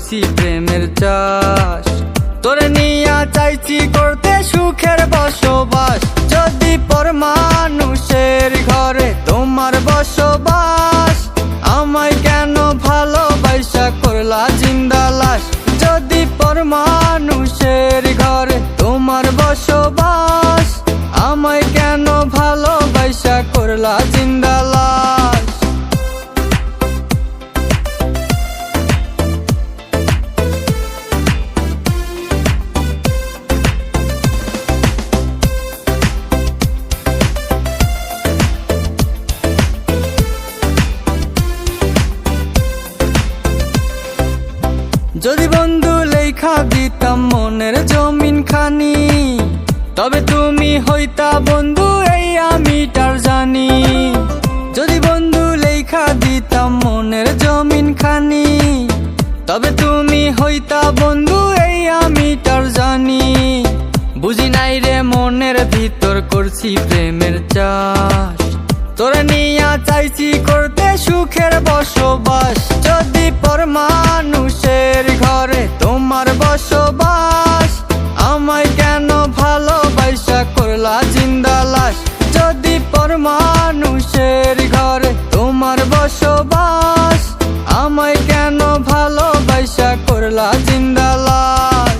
করছি প্রেমের চাষ। তোরে নিয়া চাইছি করতে সুখের বসবাস। যদি পর মানুষের ঘরে তোমার বসবাস, আমায় কেন ভালোবাসা করলা জিন্দা লাশ। যদি পর মানুষের ঘরে তোমার বসবাস, আমায় কেন ভালোবাসা করলা জিন্দা লাশ। যদি বন্ধু লেখা দিতাম মনের জমিন খানি, তবে তুমি হইতা বন্ধু এই আমিটার জানি। যদি বন্ধু লেখা দিতাম মনের জমিন খানি, তবে তুমি হইতা বন্ধু এই আমিটার জানি। বুঝি নাই রে মনের ভিতর করছি প্রেমের চাষ। তোরে নিয়া চাইছি করতে সুখের বসবাস। যদি পর মানুষের ঘরে তোমার বসবাস, আমায় কেন ভালোবাসা করলা জিন্দা লাশ। যদি পর মানুষের ঘরে তোমার বসবাস, আমায় কেন ভালোবাসা করলা জিন্দা লাশ।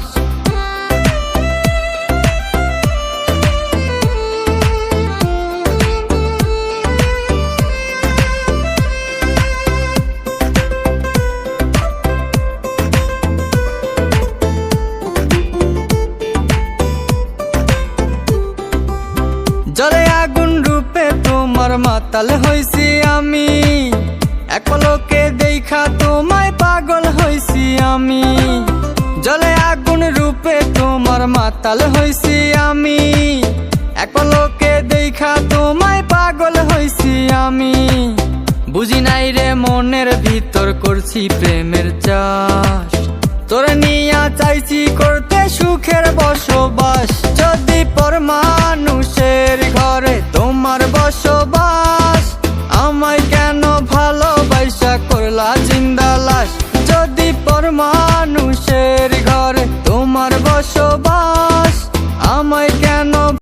জলে আগুন রূপে তোমার মাতাল হইছি আমি, এক পলকে দেখা তোমায় পাগল হইছি আমি। জলে আগুন রূপে তোমার মাতাল হইছি আমি, এক পলকে দেখা তোমায় পাগল হইছি আমি। বুঝি নাই রে মনের ভিতর করছি প্রেমের চাষ। তোরে নিয়া চাইছি করতে সুখের বসবাস। যদি পর মানুষের ঘরে তোমার বসবাস,